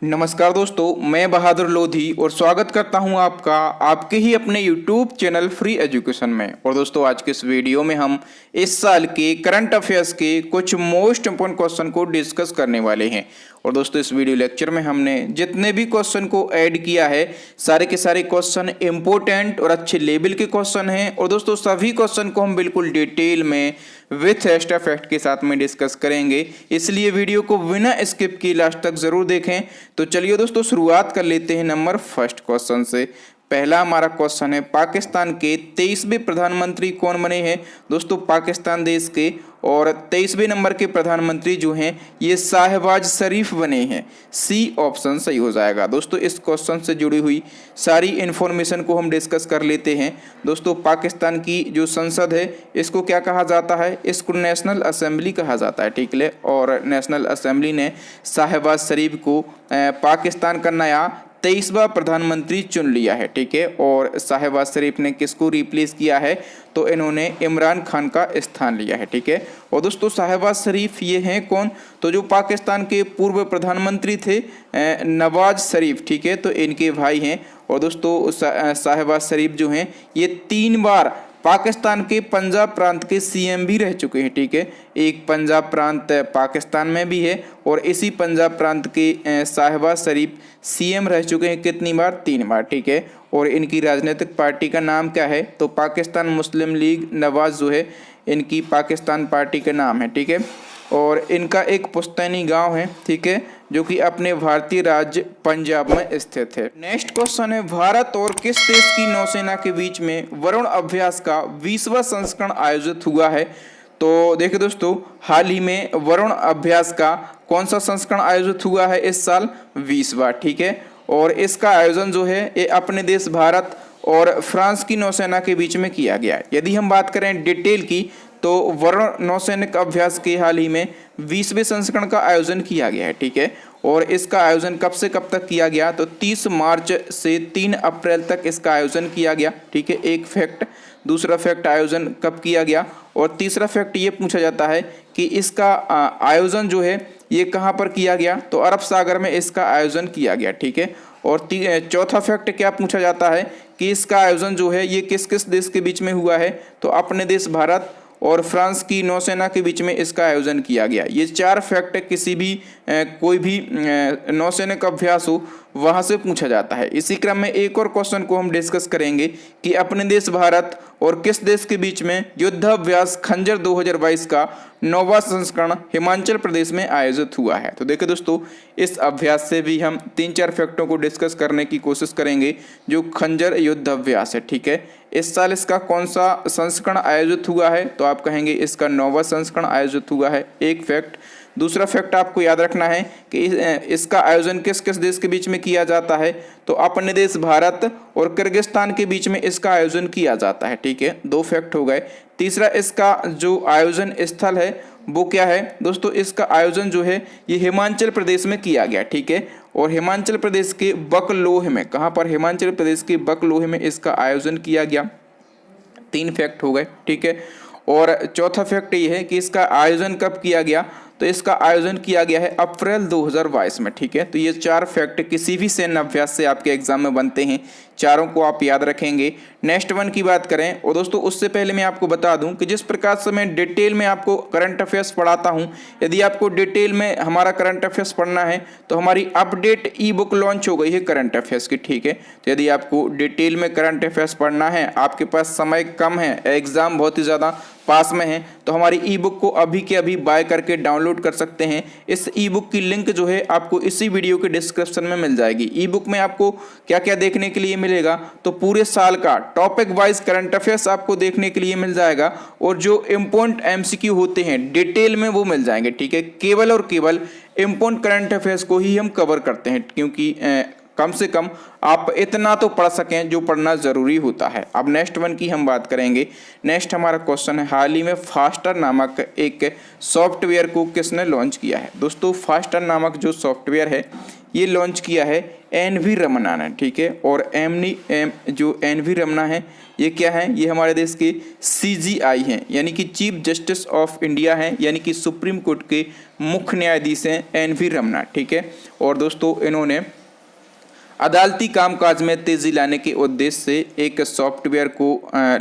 नमस्कार दोस्तों, मैं बहादुर लोधी और स्वागत करता हूं आपका आपके ही अपने YouTube चैनल फ्री एजुकेशन में। और दोस्तों, आज के इस वीडियो में हम इस साल के करंट अफेयर्स के कुछ मोस्ट इंपोर्टेंट क्वेश्चन को डिस्कस करने वाले हैं। और दोस्तों, इस वीडियो लेक्चर में हमने जितने भी क्वेश्चन को ऐड किया है, सारे के सारे क्वेश्चन इंपॉर्टेंट और अच्छे लेवल के क्वेश्चन हैं। और दोस्तों, सभी क्वेश्चन को हम बिल्कुल डिटेल में विथ एक्स्ट्रा फैक्ट के साथ में डिस्कस करेंगे, इसलिए वीडियो को बिना स्किप किए लास्ट तक जरूर देखें। तो चलिए दोस्तों, शुरुआत कर लेते हैं नंबर फर्स्ट क्वेश्चन से। पहला हमारा क्वेश्चन है, पाकिस्तान के 23वें प्रधानमंत्री कौन बने हैं? दोस्तों, पाकिस्तान देश के और 23वें नंबर के प्रधानमंत्री जो हैं ये शाहबाज शरीफ बने हैं। सी ऑप्शन सही हो जाएगा। दोस्तों, इस क्वेश्चन से जुड़ी हुई सारी इन्फॉर्मेशन को हम डिस्कस कर लेते हैं। दोस्तों, पाकिस्तान की जो संसद है इसको क्या कहा जाता है? इसको नेशनल असेंबली कहा जाता है, ठीक है। और नेशनल असेंबली ने शाहबाज शरीफ को पाकिस्तान का नया 23वां प्रधानमंत्री चुन लिया है, ठीक है। और शाहबाज शरीफ ने किसको रिप्लेस किया है? तो इन्होंने इमरान खान का स्थान लिया है, ठीक है। और दोस्तों, शाहबाज शरीफ ये हैं कौन? तो जो पाकिस्तान के पूर्व प्रधानमंत्री थे नवाज शरीफ, ठीक है, तो इनके भाई हैं। और दोस्तों, शाहबाज शरीफ जो हैं ये 3 बार पाकिस्तान के पंजाब प्रांत के सीएम भी रह चुके हैं, ठीक है। एक पंजाब प्रांत पाकिस्तान में भी है और इसी पंजाब प्रांत के शाहबाज शरीफ सीएम रह चुके हैं कितनी बार? 3 बार, ठीक है। और इनकी राजनीतिक पार्टी का नाम क्या है? तो पाकिस्तान मुस्लिम लीग नवाज जो है इनकी पाकिस्तान पार्टी का नाम है, ठीक है। और इनका एक पुश्तैनी गांव है, ठीक है, जो कि अपने भारतीय राज्य पंजाब में स्थित है। नेक्स्ट क्वेश्चन है, भारत और किस देश की नौसेना के बीच में वरुण अभ्यास का 20वां संस्करण आयोजित हुआ है? तो देखिए दोस्तों, हाल ही में वरुण अभ्यास का कौन सा संस्करण आयोजित हुआ है इस साल? 20वां, ठीक है। और इसका आयोजन जो है ये अपने देश भारत और फ्रांस की नौसेना के बीच में किया गया है। यदि हम बात करें डिटेल की, तो वरुण नौसैनिक अभ्यास के हाल ही में 20वें संस्करण का आयोजन किया गया है, ठीक है। और इसका आयोजन कब से कब तक किया गया? तो 30 मार्च से 3 अप्रैल तक इसका आयोजन किया गया, ठीक है। एक फैक्ट। दूसरा फैक्ट, आयोजन कब किया गया? और तीसरा फैक्ट ये पूछा जाता है कि इसका आयोजन जो है ये कहाँ पर किया गया? तो अरब सागर में इसका आयोजन किया गया, ठीक है। और चौथा फैक्ट क्या पूछा जाता है कि इसका आयोजन जो है ये किस किस देश के बीच में हुआ है? तो अपने देश भारत और फ्रांस की नौसेना के बीच में इसका आयोजन किया गया। ये 4 फैक्ट किसी भी कोई भी नौसैनिक अभ्यास हो वहाँ से पूछा जाता है। इसी क्रम में एक और क्वेश्चन को हम डिस्कस करेंगे कि अपने देश भारत और किस देश के बीच में युद्धाभ्यास खंजर 2022 का 9वां संस्करण हिमाचल प्रदेश में आयोजित हुआ है। तो देखिए दोस्तों, इस अभ्यास से भी हम 3-4 फैक्टों को डिस्कस करने की कोशिश करेंगे जो खंजर युद्धाभ्यास है, ठीक है। इस साल इसका कौन सा संस्करण आयोजित हुआ है? तो आप कहेंगे इसका 9वां संस्करण आयोजित हुआ है, एक फैक्ट। दूसरा फैक्ट आपको याद रखना है कि इसका आयोजन किस किस देश के बीच में किया जाता है? तो अपने देश भारत और किर्गिस्तान के बीच में इसका आयोजन किया जाता है, ठीक है। 2 फैक्ट हो गए। तीसरा, इसका जो आयोजन स्थल है वो क्या है? दोस्तों, इसका आयोजन जो है ये हिमाचल प्रदेश में किया गया, ठीक है। और हिमाचल प्रदेश के बकलोह में, कहाँ पर? हिमाचल प्रदेश के बकलोह में इसका आयोजन किया गया। 3 फैक्ट हो गए, ठीक है। और चौथा फैक्ट ये है कि इसका आयोजन कब किया गया? तो इसका आयोजन किया गया है अप्रैल 2022 में, ठीक है। तो ये 4 फैक्ट किसी भी सैन्य अभ्यास से आपके एग्जाम में बनते हैं, चारों को आप याद रखेंगे। नेक्स्ट वन की बात करें, और दोस्तों उससे पहले मैं आपको बता दूं कि जिस प्रकार से मैं डिटेल में आपको करंट अफेयर्स पढ़ाता हूं, यदि आपको डिटेल में हमारा करंट अफेयर्स पढ़ना है तो हमारी अपडेट ई बुक लॉन्च हो गई है करंट अफेयर्स की, ठीक है। तो यदि आपको डिटेल में करंट अफेयर्स पढ़ना है, आपके पास समय कम है, एग्जाम बहुत ही ज़्यादा पास में है, तो हमारी ई बुक को अभी के अभी बाय करके डाउनलोड कर सकते हैं। इस ई बुक की लिंक जो है आपको इसी वीडियो के डिस्क्रिप्शन में मिल जाएगी। ई बुक में आपको क्या क्या देखने के लिए मिलेगा? तो पूरे साल का टॉपिक वाइज करंट अफेयर्स आपको देखने के लिए मिल जाएगा और जो इम्पोर्टेंट एमसीक्यू होते हैं डिटेल में वो मिल जाएंगे, ठीक है। केवल और केवल इम्पोर्टेंट करंट अफेयर्स को ही हम कवर करते हैं, क्योंकि कम से कम आप इतना तो पढ़ सकें जो पढ़ना ज़रूरी होता है। अब नेक्स्ट वन की हम बात करेंगे। नेक्स्ट हमारा क्वेश्चन है, हाल ही में फास्टर नामक एक सॉफ्टवेयर को किसने लॉन्च किया है? दोस्तों, फास्टर नामक जो सॉफ्टवेयर है ये लॉन्च किया है एन.वी. रमन्ना ने, ठीक है। और जो एन.वी. रमन्ना है ये क्या है, ये हमारे देश के CJI हैं, यानी कि चीफ जस्टिस ऑफ इंडिया हैं, यानी कि सुप्रीम कोर्ट के मुख्य न्यायाधीश हैं एन.वी. रमन्ना, ठीक है। और दोस्तों इन्होंने अदालती कामकाज में तेजी लाने के उद्देश्य से एक सॉफ्टवेयर को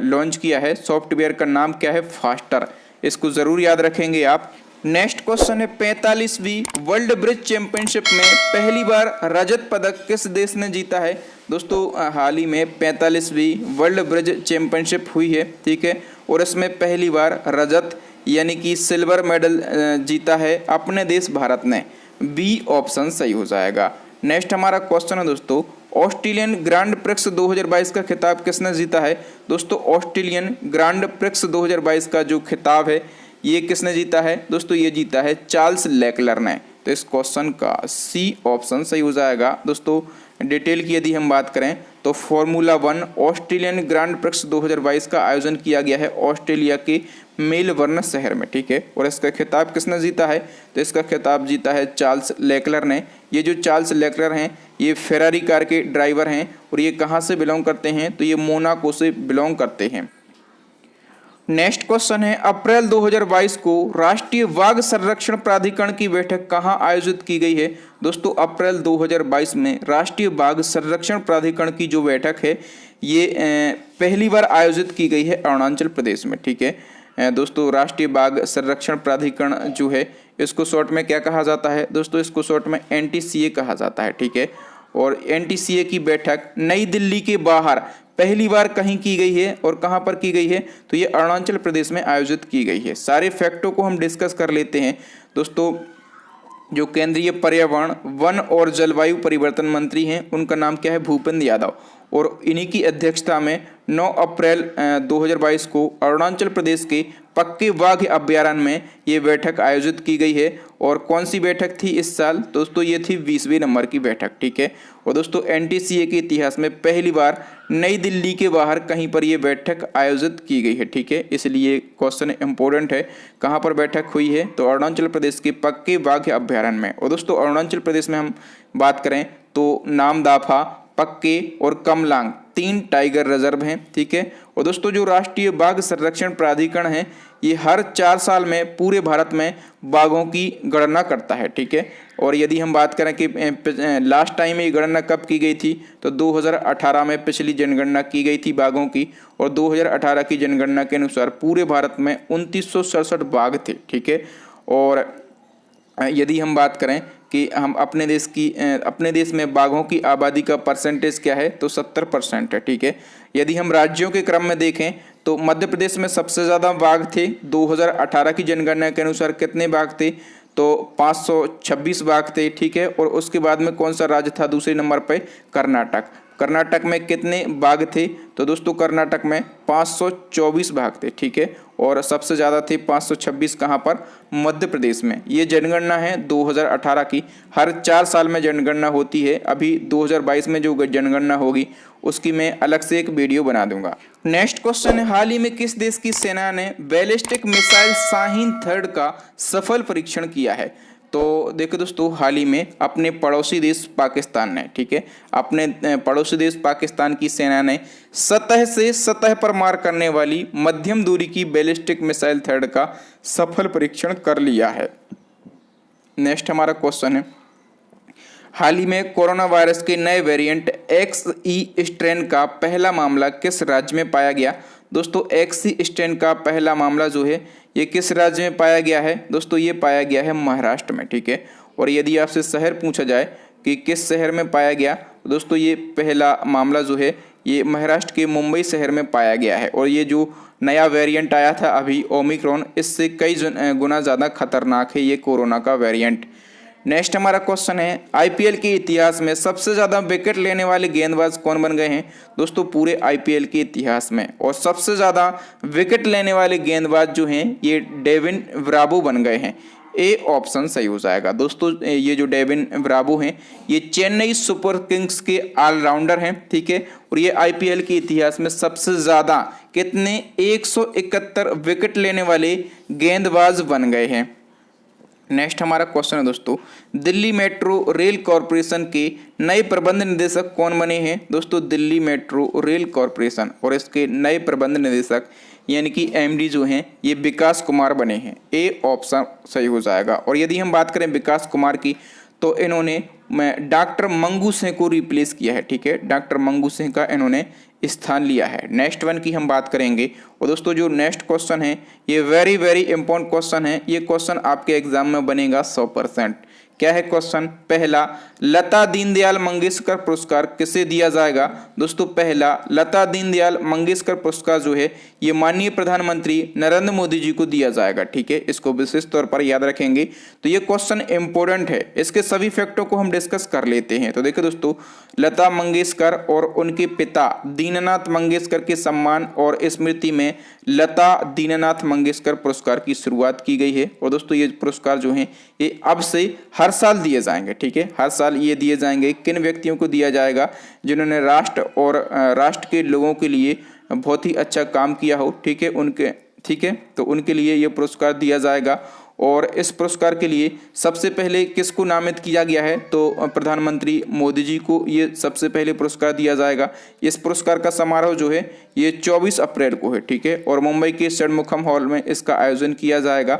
लॉन्च किया है। सॉफ्टवेयर का नाम क्या है, फास्टर। इसको जरूर याद रखेंगे आप। नेक्स्ट क्वेश्चन है 45वीं वर्ल्ड ब्रिज चैंपियनशिप में पहली बार रजत पदक किस देश ने जीता है। दोस्तों हाल ही में 45वीं वर्ल्ड ब्रिज चैंपियनशिप हुई है, ठीक है। और इसमें पहली बार रजत यानी कि सिल्वर मेडल जीता है अपने देश भारत ने। बी ऑप्शन सही हो जाएगा। नेक्स्ट हमारा क्वेश्चन है दोस्तों, ऑस्ट्रेलियन ग्रांड प्रिक्स 2022 का खिताब किसने जीता है। दोस्तों ऑस्ट्रेलियन ग्रांड प्रिक्स 2022 का जो खिताब है ये किसने जीता है। दोस्तों ये जीता है चार्ल्स लेक्लर ने। तो इस क्वेश्चन का सी ऑप्शन सही हो जाएगा। दोस्तों डिटेल की यदि हम बात करें तो फॉर्मूला 1 ऑस्ट्रेलियन ग्रांड प्रिक्स 2022 का आयोजन किया गया है ऑस्ट्रेलिया के मेलबर्न शहर में, ठीक है। और इसका खिताब किसने जीता है, तो इसका खिताब जीता है चार्ल्स लेक्लर ने। ये जो चार्ल्स लेक्लर हैं ये फेरारी कार के ड्राइवर हैं और ये कहाँ से बिलोंग करते हैं, तो ये मोनाको से बिलोंग करते हैं। नेक्स्ट क्वेश्चन है अप्रैल 2022 को राष्ट्रीय बाघ संरक्षण प्राधिकरण की बैठक कहाँ आयोजित की गई है। दोस्तों अप्रैल 2022 में राष्ट्रीय बाघ संरक्षण प्राधिकरण की जो बैठक है ये पहली बार आयोजित की गई है अरुणाचल प्रदेश में, ठीक है। दोस्तों राष्ट्रीय बाघ संरक्षण प्राधिकरण जो है इसको शॉर्ट में क्या कहा जाता है। दोस्तों इसको शॉर्ट में NTCA कहा जाता है, ठीक है। और NTCA की बैठक नई दिल्ली के बाहर पहली बार कहीं की गई है और कहां पर की गई है, तो ये अरुणाचल प्रदेश में आयोजित की गई है। सारे फैक्टों को हम डिस्कस कर लेते हैं। दोस्तों जो केंद्रीय पर्यावरण वन और जलवायु परिवर्तन मंत्री हैं उनका नाम क्या है, भूपेंद्र यादव। और इन्हीं की अध्यक्षता में 9 अप्रैल 2022 को अरुणाचल प्रदेश के पक्के बाघ अभ्यारण्य में ये बैठक आयोजित की गई है। और कौन सी बैठक थी इस साल, दोस्तों ये थी 20वें नंबर की बैठक, ठीक है। और दोस्तों NTCA के इतिहास में पहली बार नई दिल्ली के बाहर कहीं पर ये बैठक आयोजित की गई है, ठीक है। इसलिए क्वेश्चन इंपॉर्टेंट है, कहाँ पर बैठक हुई है, तो अरुणाचल प्रदेश के पक्के बाघ अभ्यारण्य में। और दोस्तों अरुणाचल प्रदेश में हम बात करें तो नामदाफा, पक्के और कमलांग 3 टाइगर रिजर्व हैं, ठीक है। और दोस्तों जो राष्ट्रीय बाघ संरक्षण प्राधिकरण है ये हर 4 साल में पूरे भारत में बाघों की गणना करता है, ठीक है। और यदि हम बात करें कि लास्ट टाइम ये गणना कब की गई थी, तो 2018 में पिछली जनगणना की गई थी बाघों की। और 2018 की जनगणना के अनुसार पूरे भारत में 2967 बाघ थे, ठीक है। और यदि हम बात करें कि हम अपने देश में बाघों की आबादी का परसेंटेज क्या है, तो 70% है, ठीक है। यदि हम राज्यों के क्रम में देखें तो मध्य प्रदेश में सबसे ज़्यादा बाघ थे। 2018 की जनगणना के अनुसार कितने बाघ थे, तो 526 बाघ थे, ठीक है। और उसके बाद में कौन सा राज्य था दूसरे नंबर पे, कर्नाटक। कर्नाटक में कितने बाघ थे, तो दोस्तों कर्नाटक में 524 बाघ थे, ठीक है। और सबसे ज़्यादा थे 526 कहाँ पर, मध्य प्रदेश में। ये जनगणना है 2018 की, हर 4 साल में जनगणना होती है। अभी 2022 में जो जनगणना होगी उसकी मैं अलग से एक वीडियो बना दूंगा। नेक्स्ट क्वेश्चन है हाल ही में किस देश की सेना ने बैलिस्टिक मिसाइल शाहीन 3 का सफल परीक्षण किया है। तो देखो दोस्तों हाल ही में अपने पड़ोसी देश पाकिस्तान ने, ठीक है, अपने पड़ोसी देश पाकिस्तान की सेना ने सतह से सतह पर मार करने वाली मध्यम दूरी की बैलिस्टिक मिसाइल 3 का सफल परीक्षण कर लिया है। नेक्स्ट हमारा क्वेश्चन है हाल ही में कोरोना वायरस के नए वेरिएंट XE स्ट्रेन का पहला मामला किस राज्य में पाया गया। दोस्तों XE स्ट्रेन का पहला मामला जो है ये किस राज्य में पाया गया है, दोस्तों ये पाया गया है महाराष्ट्र में, ठीक है। और यदि आपसे शहर पूछा जाए कि किस शहर में पाया गया, तो दोस्तों ये पहला मामला जो है ये महाराष्ट्र के मुंबई शहर में पाया गया है। और ये जो नया वेरिएंट आया था अभी ओमिक्रॉन, इससे कई गुना ज़्यादा खतरनाक है ये कोरोना का वेरिएंट। नेक्स्ट हमारा क्वेश्चन है IPL के इतिहास में सबसे ज़्यादा विकेट लेने वाले गेंदबाज कौन बन गए हैं। दोस्तों पूरे IPL के इतिहास में और सबसे ज़्यादा विकेट लेने वाले गेंदबाज जो हैं ये डेविन ब्रावो बन गए हैं। ए ऑप्शन सही हो जाएगा। दोस्तों ये जो डेविन ब्रावो हैं ये चेन्नई सुपर किंग्स के ऑलराउंडर हैं, ठीक है। और ये IPL के इतिहास में सबसे ज़्यादा कितने 171 विकेट लेने वाले गेंदबाज बन गए हैं। नेक्स्ट हमारा क्वेश्चन है दोस्तों, दिल्ली मेट्रो रेल कॉरपोरेशन के नए प्रबंध निदेशक कौन बने हैं? दोस्तों दिल्ली मेट्रो रेल कॉरपोरेशन और इसके नए प्रबंध निदेशक यानी कि एमडी जो हैं ये विकास कुमार बने हैं। ए ऑप्शन सही हो जाएगा। और यदि हम बात करें विकास कुमार की तो इन्होंने डॉक्टर मंगू सिंह को रिप्लेस किया है। ठीक है, डॉक्टर मंगू सिंह का इन्होंने स्थान लिया है। नेक्स्ट वन की हम बात करेंगे और दोस्तों जो नेक्स्ट क्वेश्चन है ये वेरी वेरी इंपॉर्टेंट क्वेश्चन है। ये क्वेश्चन आपके एग्जाम में बनेगा 100%। क्या है क्वेश्चन? पहला, लता दीनदयाल मंगेशकर पुरस्कार किसे दिया जाएगा? दोस्तों पहला लता दीनदयाल मंगेशकर पुरस्कार जो है ये माननीय प्रधानमंत्री नरेंद्र मोदी जी को दिया जाएगा। ठीक है, इसको विशेष तौर पर याद रखेंगे। तो ये क्वेश्चन इंपॉर्टेंट है, इसके सभी फैक्टों को हम डिस्कस कर लेते हैं। तो देखिए दोस्तों, लता मंगेशकर और उनके पिता दीननाथ मंगेशकर के सम्मान और स्मृति में लता दीननाथ मंगेशकर पुरस्कार की शुरुआत की गई है। और दोस्तों ये पुरस्कार जो है ये अब से हर साल दिए जाएंगे। ठीक है, हर साल ये दिए जाएंगे। किन व्यक्तियों को दिया जाएगा? जिन्होंने राष्ट्र और राष्ट्र के लोगों के लिए बहुत ही अच्छा काम किया हो। ठीक है, तो उनके लिए ये पुरस्कार दिया जाएगा। और इस पुरस्कार के लिए सबसे पहले किसको नामित किया गया है? तो प्रधानमंत्री मोदी जी को ये सबसे पहले पुरस्कार दिया जाएगा। इस पुरस्कार का समारोह जो है ये 24 अप्रैल को है। ठीक है, और मुंबई के षणमुखम हॉल में इसका आयोजन किया जाएगा।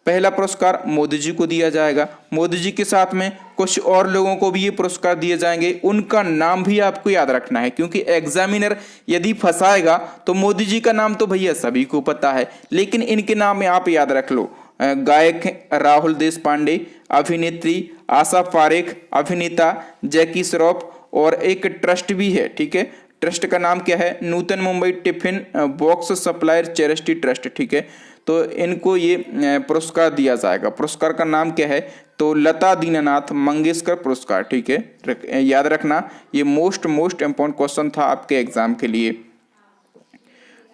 पहला पुरस्कार मोदी जी को दिया जाएगा। मोदी जी के साथ में कुछ और लोगों को भी ये पुरस्कार दिए जाएंगे। उनका नाम भी आपको याद रखना है, क्योंकि एग्जामिनर यदि फंसाएगा तो मोदी जी का नाम तो भैया सभी को पता है, लेकिन इनके नाम आप याद रख लो। गायक राहुल देश पांडे, अभिनेत्री आशा पारेख, अभिनेता जैकी श्रॉफ और एक ट्रस्ट भी है। ठीक है, ट्रस्ट का नाम क्या है? Nutan Mumbai tiffin box supplier charity trust. ठीक है, तो इनको ये पुरस्कार दिया जाएगा। पुरस्कार का नाम क्या है? तो लता दीननाथ मंगेशकर पुरस्कार। ठीक है, याद रखना, ये मोस्ट इंपॉर्टेंट क्वेश्चन था आपके एग्जाम के लिए।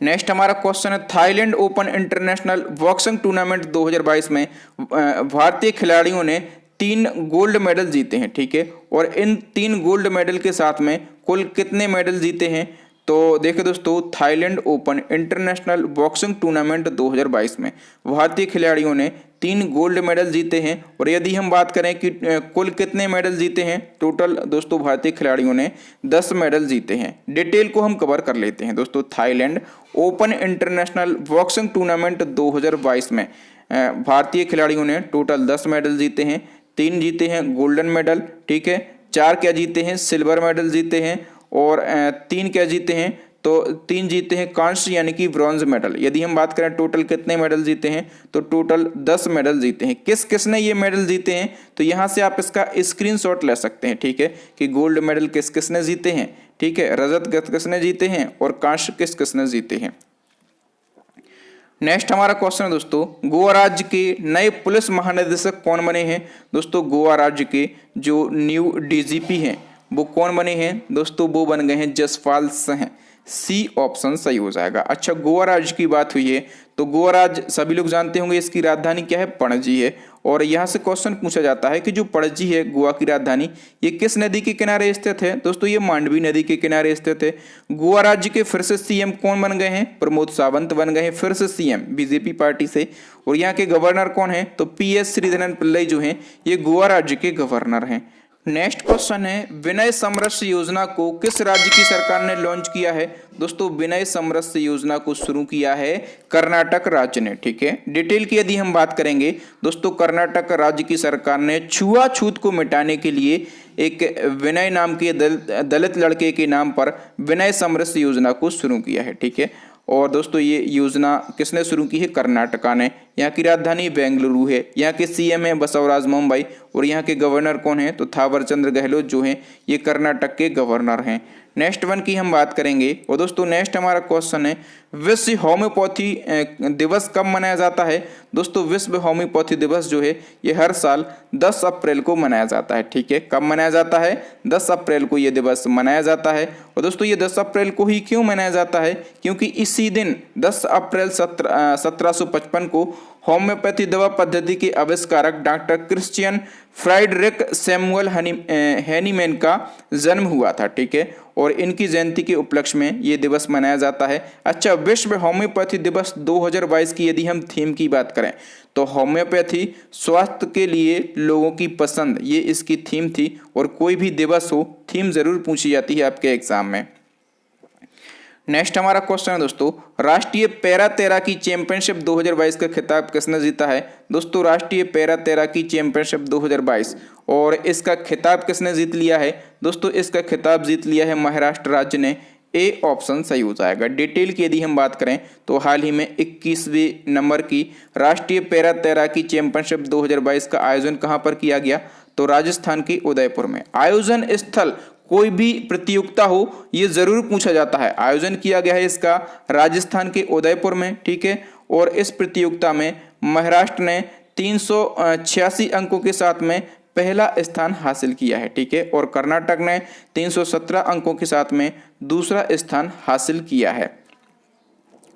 नेक्स्ट हमारा क्वेश्चन है, Thailand open international boxing tournament 2022 में भारतीय खिलाड़ियों ने 3 गोल्ड मेडल जीते हैं। ठीक है, और इन 3 गोल्ड मेडल के साथ में कुल कितने मेडल जीते हैं? तो देखिए दोस्तों, Thailand open international boxing tournament 2022 में भारतीय खिलाड़ियों ने 3 गोल्ड मेडल जीते हैं। और यदि हम बात करें कि कुल कितने मेडल जीते हैं, टोटल दोस्तों भारतीय खिलाड़ियों ने 10 मेडल जीते हैं। डिटेल को हम कवर कर लेते हैं दोस्तों। Thailand open international boxing tournament 2022 में भारतीय खिलाड़ियों ने टोटल 10 मेडल जीते हैं। 3 जीते हैं गोल्डन मेडल। ठीक है, 4 क्या जीते हैं? सिल्वर मेडल जीते हैं। और 3 क्या जीते हैं? तो 3 जीते हैं कांस्य यानी कि ब्रॉन्ज मेडल। यदि हम बात करें टोटल कितने मेडल जीते हैं, तो टोटल 10 मेडल जीते हैं। किस किसने ये मेडल जीते हैं? तो यहाँ से आप इसका स्क्रीनशॉट ले सकते हैं। ठीक है, कि गोल्ड मेडल किस किसने जीते हैं। ठीक है, रजत किस किसने जीते हैं और कांस्य किस किसने जीते हैं। नेक्स्ट हमारा क्वेश्चन है दोस्तों, गोवा राज्य के नए पुलिस महानिदेशक कौन बने हैं? दोस्तों गोवा राज्य के जो न्यू डीजीपी हैं वो कौन बने हैं? दोस्तों वो बन गए हैं जसपाल सिंह। सी ऑप्शन सही हो जाएगा। अच्छा, गोवा राज्य की बात हुई है तो गोवा राज्य सभी लोग जानते होंगे इसकी राजधानी क्या है? पणजी है। और यहाँ से क्वेश्चन पूछा जाता है कि जो पणजी है गोवा की राजधानी, ये किस नदी के किनारे स्थित है? दोस्तों ये मांडवी नदी के किनारे स्थित है। गोवा राज्य के फिर से सीएम कौन बन गए हैं? प्रमोद सावंत बन गए हैं फिर से सीएम बीजेपी पार्टी से। और यहाँ के गवर्नर कौन है? तो PS श्रीधरन पिल्लई जो हैं ये गोवा राज्य के गवर्नर हैं। नेक्स्ट क्वेश्चन है, विनय समरस योजना को किस राज्य की सरकार ने लॉन्च किया है? दोस्तों विनय समरस योजना को शुरू किया है कर्नाटक राज्य ने। ठीक है, डिटेल की यदि हम बात करेंगे दोस्तों, कर्नाटक राज्य की सरकार ने छुआछूत को मिटाने के लिए एक विनय नाम के दलित लड़के के नाम पर विनय समरस योजना को शुरू किया है। ठीक है, और दोस्तों ये योजना किसने शुरू की है? कर्नाटका ने। यहाँ की राजधानी बेंगलुरु है। यहाँ के सीएम है बसवराज मुंबई। और यहाँ के गवर्नर कौन है? तो थावरचंद्र गहलोत जो हैं ये कर्नाटक के गवर्नर हैं। नेक्स्ट वन की हम बात करेंगे और दोस्तों नेक्स्ट हमारा क्वेश्चन है, विश्व होम्योपैथी दिवस कब मनाया जाता है? दोस्तों विश्व होम्योपैथी दिवस जो है ये हर साल 10 अप्रैल को मनाया जाता है। ठीक है, कब मनाया जाता है? 10 अप्रैल को ये दिवस मनाया जाता है। और दोस्तों ये 10 अप्रैल को ही क्यों मनाया जाता है? क्योंकि इसी दिन 10 अप्रैल 1755 को होम्योपैथी दवा पद्धति के आविष्कारक डॉक्टर क्रिश्चियन फ्राइडरिक सैमुअल हैनीमैन का जन्म हुआ था। ठीक है, और इनकी जयंती के उपलक्ष्य में ये दिवस मनाया जाता है। अच्छा, विश्व होम्योपैथी दिवस 2022 की यदि हम थीम की बात करें तो होम्योपैथी स्वास्थ्य के लिए लोगों की पसंद, ये इसकी थीम थी। और कोई भी दिवस हो, थीम जरूर पूछी जाती है आपके एग्जाम में। नेक्स्ट हमारा क्वेश्चन है दोस्तों, राष्ट्रीय पैरा तैराकी चैंपियनशिप 2022 का खिताब किसने जीता है? दोस्तों, राष्ट्रीय पैरा तैराकी चैंपियनशिप 2022 और इसका खिताब किसने जीत लिया है? दोस्तों, इसका खिताब जीत लिया है महाराष्ट्र राज्य ने। ए ऑप्शन सही हो जाएगा। डिटेल की यदि हम बात करें तो हाल ही में 21वें नंबर की राष्ट्रीय पैरा तैराकी चैंपियनशिप 2022 का आयोजन कहां पर किया गया? तो राजस्थान के उदयपुर में। आयोजन स्थल कोई भी प्रतियोगिता हो, ये जरूर पूछा जाता है। आयोजन किया गया है इसका राजस्थान के उदयपुर में। ठीक है, और इस प्रतियोगिता में महाराष्ट्र ने 386 अंकों के साथ में पहला स्थान हासिल किया है। ठीक है, और कर्नाटक ने 317 अंकों के साथ में दूसरा स्थान हासिल किया है।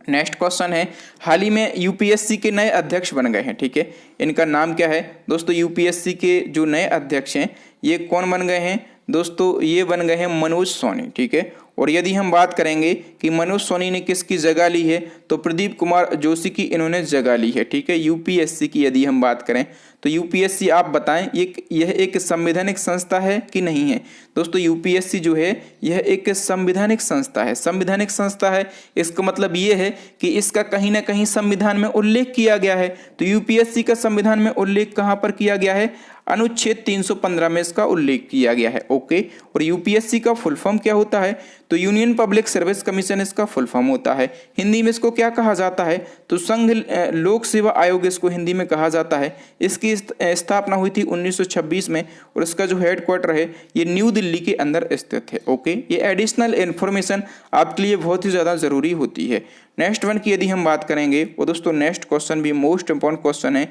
नेक्स्ट क्वेश्चन है, हाल ही में यूपीएससी के नए अध्यक्ष बन गए हैं। ठीक है, इनका नाम क्या है? दोस्तों, यूपीएससी के जो नए अध्यक्ष हैं ये कौन बन गए हैं? दोस्तों, ये बन गए हैं मनोज सोनी। ठीक है, और यदि हम बात करेंगे कि मनोज सोनी ने किसकी जगह ली है तो प्रदीप कुमार जोशी की इन्होंने जगह ली है। ठीक है, यूपीएससी की यदि हम बात करें तो यूपीएससी आप बताएं यह एक संवैधानिक संस्था है कि नहीं है? दोस्तों, यूपीएससी जो है यह एक संवैधानिक संस्था है। संवैधानिक संस्था है इसका मतलब ये है कि इसका कहीं ना कहीं संविधान में उल्लेख किया गया है। तो यूपीएससी का संविधान में उल्लेख कहां पर किया गया है? अनुच्छेद 315 में इसका उल्लेख किया गया है। ओके, और यूपीएससी का फुल फॉर्म क्या होता है? तो यूनियन पब्लिक सर्विस कमीशन इसका फुल फॉर्म होता है। हिंदी में इसको क्या कहा जाता है? तो संघ लोक सेवा आयोग इसको हिंदी में कहा जाता है। इसकी स्थापना हुई थी 1926 में और इसका जो हेडक्वार्टर है ये न्यू दिल्ली के अंदर स्थित है। ओके, ये एडिशनल इन्फॉर्मेशन आपके लिए बहुत ही ज़्यादा ज़रूरी होती है। नेक्स्ट वन की यदि हम बात करेंगे और दोस्तों नेक्स्ट क्वेश्चन भी मोस्ट इंपॉर्टेंट क्वेश्चन है,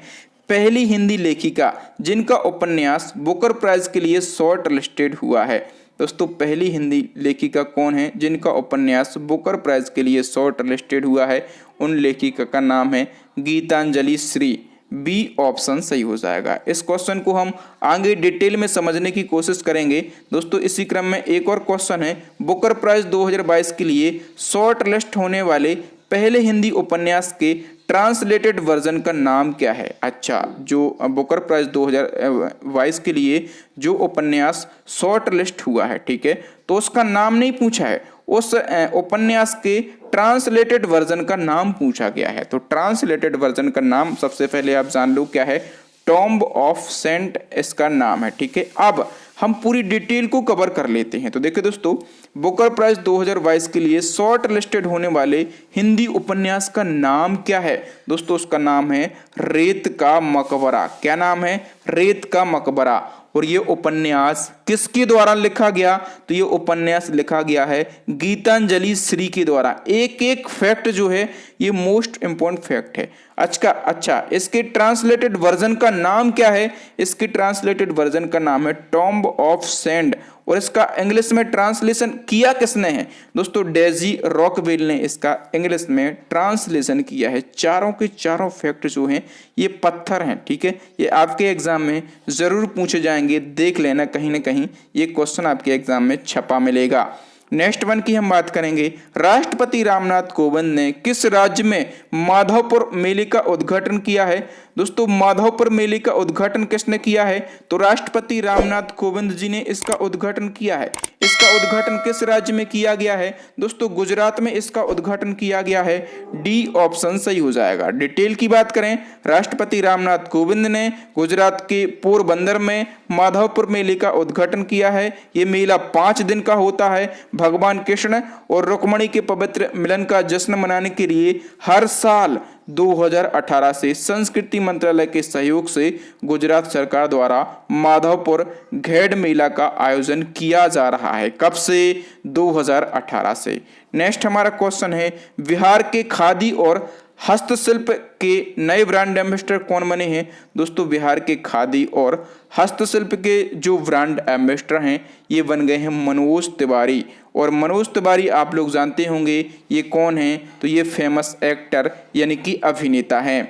पहली हिंदी लेखिका जिनका उपन्यास बुकर प्राइज के लिए शॉर्ट लिस्टेड हुआ है। दोस्तों, पहली हिंदी लेखिका कौन है जिनका उपन्यास बुकर प्राइज के लिए शॉर्ट लिस्टेड हुआ है? उन लेखिका का नाम है गीतांजलि श्री। बी ऑप्शन सही हो जाएगा। इस क्वेश्चन को हम आगे डिटेल में समझने की कोशिश करेंगे। दोस्तों, इसी क्रम में एक और क्वेश्चन है, बुकर प्राइज 2022 के लिए शॉर्ट लिस्ट होने वाले पहले हिंदी उपन्यास के ट्रांसलेटेड वर्जन का नाम क्या है? अच्छा, जो बुकर प्राइज 2022 के लिए जो उपन्यास शॉर्ट लिस्ट हुआ है, ठीक है, तो उसका नाम नहीं पूछा है, उस उपन्यास के ट्रांसलेटेड वर्जन का नाम पूछा गया है। तो ट्रांसलेटेड वर्जन का नाम सबसे पहले आप जान लो क्या है, टॉम्ब ऑफ सेंट इसका नाम है। ठीक है, अब हम पूरी डिटेल को कवर कर लेते हैं। तो देखिए दोस्तों, बुकर प्राइज 2022 के लिए शॉर्ट लिस्टेड होने वाले हिंदी उपन्यास का नाम क्या है? दोस्तों, उसका नाम है रेत का मकबरा। क्या नाम है? रेत का मकबरा। और ये उपन्यास किसके द्वारा लिखा गया? तो ये उपन्यास लिखा गया है गीतांजलि श्री के द्वारा। एक एक फैक्ट जो है ये मोस्ट इंपॉर्टेंट फैक्ट है। अच्छा, इसके ट्रांसलेटेड वर्जन का नाम क्या है? इसके ट्रांसलेटेड वर्जन का नाम है टॉम्ब ऑफ सेंड। और इसका इंग्लिश में ट्रांसलेशन किया किसने है? दोस्तों, डेजी रॉकवेल ने इसका इंग्लिश में ट्रांसलेशन किया है। चारों के चारों फैक्ट जो हैं ये पत्थर हैं। ठीक है, ये आपके एग्जाम में जरूर पूछे जाएंगे, देख लेना, कहीं ना कहीं ये क्वेश्चन आपके एग्जाम में छपा मिलेगा। नेक्स्ट वन की हम बात करेंगे, राष्ट्रपति रामनाथ कोविंद ने किस राज्य में माधवपुर मेले का उद्घाटन किया है? दोस्तों, माधवपुर मेले का उद्घाटन किसने किया है? तो राष्ट्रपति रामनाथ कोविंद जी ने इसका उद्घाटन किया है। इसका उद्घाटन किस राज्य में किया गया है? दोस्तों, गुजरात में इसका उद्घाटन किया गया है। डी ऑप्शन सही हो जाएगा। डिटेल की बात करें, राष्ट्रपति रामनाथ कोविंद ने गुजरात के पोरबंदर में माधवपुर मेले का उद्घाटन किया है। ये मेला 5 दिन का होता है। भगवान कृष्ण और रुक्मिणी के पवित्र मिलन का जश्न मनाने के लिए हर साल 2018 से संस्कृति मंत्रालय के सहयोग से गुजरात सरकार द्वारा माधवपुर घेड़ मेला का आयोजन किया जा रहा है। कब से? 2018 से। नेक्स्ट हमारा क्वेश्चन है, बिहार के खादी और हस्तशिल्प के नए ब्रांड एम्बेसडर कौन बने हैं? दोस्तों, बिहार के खादी और हस्तशिल्प के जो ब्रांड एम्बेसडर हैं ये बन गए हैं मनोज तिवारी। और मनोज तिवारी आप लोग जानते होंगे ये कौन हैं? तो ये फेमस एक्टर यानी कि अभिनेता हैं।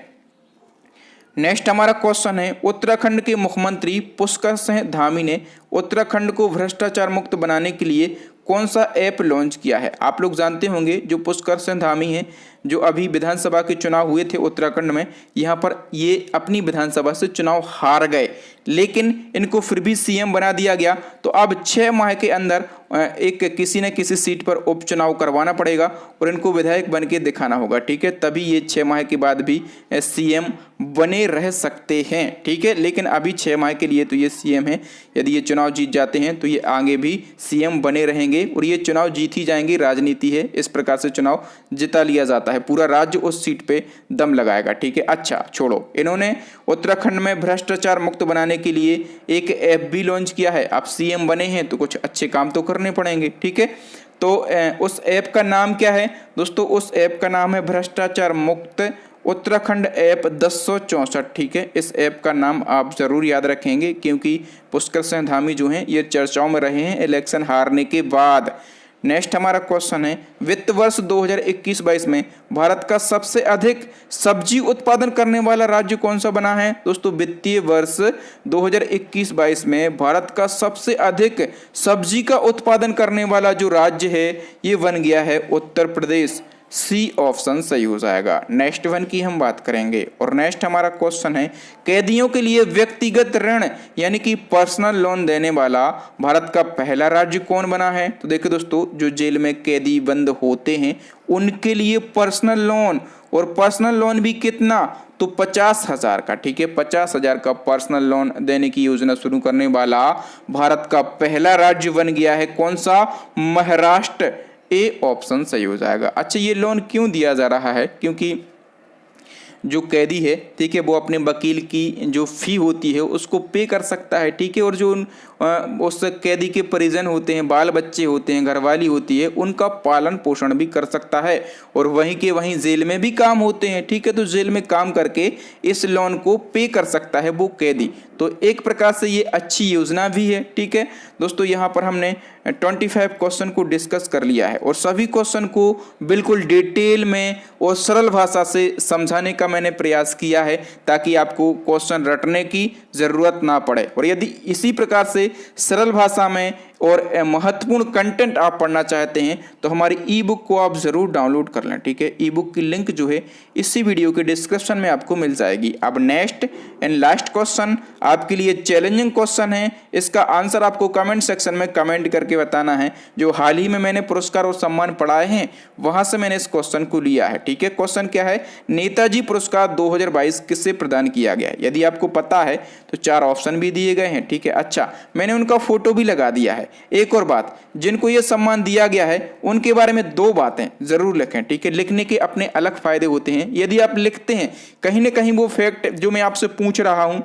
नेक्स्ट हमारा क्वेश्चन है, उत्तराखंड के मुख्यमंत्री पुष्कर सिंह धामी ने उत्तराखंड को भ्रष्टाचार मुक्त बनाने के लिए कौन सा ऐप लॉन्च किया है। आप लोग जानते होंगे जो पुष्कर सिंह धामी हैं, जो अभी विधानसभा के चुनाव हुए थे उत्तराखंड में, यहाँ पर ये अपनी विधानसभा से चुनाव हार गए, लेकिन इनको फिर भी सीएम बना दिया गया। तो अब 6 माह के अंदर एक किसी न किसी सीट पर उपचुनाव करवाना पड़ेगा और इनको विधायक बन के दिखाना होगा, ठीक है, तभी ये 6 माह के बाद भी सीएम बने रह सकते हैं, ठीक है। लेकिन अभी 6 माह के लिए तो ये सीएम है, यदि ये चुनाव जीत जाते हैं तो ये आगे भी सीएम बने रहेंगे और ये चुनाव जीत ही जाएंगे। राजनीति है, इस प्रकार से चुनाव जिता लिया जाता है, पूरा राज्य उस सीट पे दम लगाएगा, ठीक है। अच्छा छोड़ो, इन्होंने उत्तराखंड में भ्रष्टाचार मुक्त बनाने के लिए एक ऐप भी लॉन्च किया है। आप सीएम बने हैं तो कुछ अच्छे काम तो करने पड़ेंगे, ठीक है। तो उस ऐप का नाम क्या है दोस्तों? उस ऐप का नाम है भ्रष्टाचार मुक्त उत्तराखंड ऐप 1064, ठीक है। इस ऐप का नाम आप जरूर याद रखेंगे क्योंकि पुष्कर सिंह धामी जो हैं ये चर्चाओं में रहे हैं इलेक्शन हारने के बाद। नेक्स्ट हमारा क्वेश्चन है, वित्त वर्ष 2021-22 में भारत का सबसे अधिक सब्जी उत्पादन करने वाला राज्य कौन सा बना है? दोस्तों वित्तीय वर्ष 2021-22 में भारत का सबसे अधिक सब्जी का उत्पादन करने वाला जो राज्य है ये बन गया है उत्तर प्रदेश। सी ऑप्शन सही हो जाएगा। नेक्स्ट वन की हम बात करेंगे और नेक्स्ट हमारा क्वेश्चन है, कैदियों के लिए व्यक्तिगत ऋण यानी कि पर्सनल लोन देने वाला भारत का पहला राज्य कौन बना है? तो देखिए दोस्तों, जो जेल में कैदी बंद होते हैं उनके लिए पर्सनल लोन, और पर्सनल लोन भी कितना? तो 50,000 का, ठीक है। 50,000 का पर्सनल लोन देने की योजना शुरू करने वाला भारत का पहला राज्य बन गया है कौन सा? महाराष्ट्र। ए ऑप्शन सही हो जाएगा। अच्छा, ये लोन क्यों दिया जा रहा है? क्योंकि जो कैदी है, ठीक है, वो अपने वकील की जो फी होती है उसको पे कर सकता है, ठीक है, और जो उस कैदी के परिजन होते हैं, बाल बच्चे होते हैं, घरवाली होती है, उनका पालन पोषण भी कर सकता है और वहीं के वहीं जेल में भी काम होते हैं, ठीक है। तो जेल में काम करके इस लोन को पे कर सकता है वो कैदी। तो एक प्रकार से ये अच्छी योजना भी है, ठीक है दोस्तों। यहाँ पर हमने 25 क्वेश्चन को डिस्कस कर लिया है और सभी क्वेश्चन को बिल्कुल डिटेल में और सरल भाषा से समझाने का मैंने प्रयास किया है ताकि आपको क्वेश्चन रटने की ज़रूरत ना पड़े। और यदि इसी प्रकार से सरल भाषा में और महत्वपूर्ण कंटेंट आप पढ़ना चाहते हैं तो हमारी ई बुक को आप ज़रूर डाउनलोड कर लें, ठीक है। ई बुक की लिंक जो है इसी वीडियो के डिस्क्रिप्शन में आपको मिल जाएगी। अब नेक्स्ट एंड लास्ट क्वेश्चन आपके लिए चैलेंजिंग क्वेश्चन है, इसका आंसर आपको कमेंट सेक्शन में कमेंट करके बताना है। जो हाल ही में मैंने पुरस्कार और सम्मान पढ़ाए हैं वहां से मैंने इस क्वेश्चन को लिया है, ठीक है। क्वेश्चन क्या है? नेताजी पुरस्कार 2022 किससे प्रदान किया गया है? यदि आपको पता है तो 4 ऑप्शन भी दिए गए हैं, ठीक है। अच्छा, मैंने उनका फोटो भी लगा दिया है। एक और बात, जिनको यह सम्मान दिया गया है उनके बारे में 2 बातें जरूर लिखें, ठीक है। लिखने के अपने अलग फायदे होते हैं। यदि आप लिखते हैं कहीं ना कहीं वो फैक्ट जो मैं आपसे पूछ रहा हूं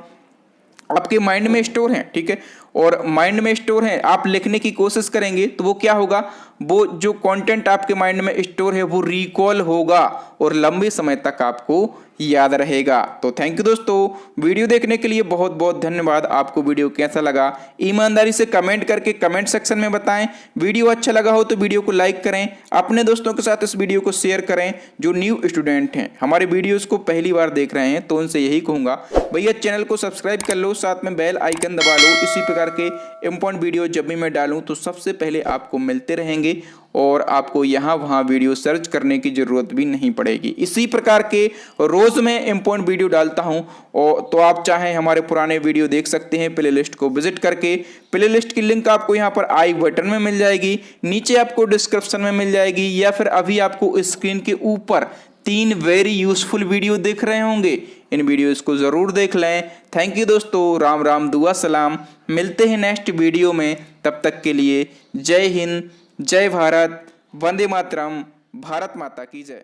आपके माइंड में स्टोर है, ठीक है, और माइंड में स्टोर है, आप लिखने की कोशिश करेंगे तो वो क्या होगा? वो जो कंटेंट आपके माइंड में स्टोर है वो रिकॉल होगा और लंबे समय तक आपको याद रहेगा। तो थैंक यू दोस्तों, वीडियो देखने के लिए बहुत बहुत धन्यवाद। आपको वीडियो कैसा लगा ईमानदारी से कमेंट करके कमेंट सेक्शन में बताएं। वीडियो अच्छा लगा हो तो वीडियो को लाइक करें, अपने दोस्तों के साथ इस वीडियो को शेयर करें। जो न्यू स्टूडेंट हैं, हमारे वीडियोस को पहली बार देख रहे हैं, तो उनसे यही कहूँगा भैया चैनल को सब्सक्राइब कर लो, साथ में बेल आइकन दबा लो। इसी प्रकार के इंपॉर्टेंट वीडियो जब भी मैं डालूँ तो सबसे पहले आपको मिलते रहेंगे और आपको यहाँ वहाँ वीडियो सर्च करने की ज़रूरत भी नहीं पड़ेगी। इसी प्रकार के रोज़ मैं इंपॉर्टेंट वीडियो डालता हूँ और तो आप चाहें हमारे पुराने वीडियो देख सकते हैं प्लेलिस्ट को विजिट करके। प्लेलिस्ट की लिंक आपको यहाँ पर आई बटन में मिल जाएगी, नीचे आपको डिस्क्रिप्शन में मिल जाएगी, या फिर अभी आपको स्क्रीन के ऊपर 3 वेरी यूजफुल वीडियो दिख रहे होंगे। इन वीडियोस को ज़रूर देख लें। थैंक यू दोस्तों, राम राम दुआ सलाम। मिलते हैं नेक्स्ट वीडियो में, तब तक के लिए जय हिंद, जय भारत, वंदे मातरम, भारत माता की जय।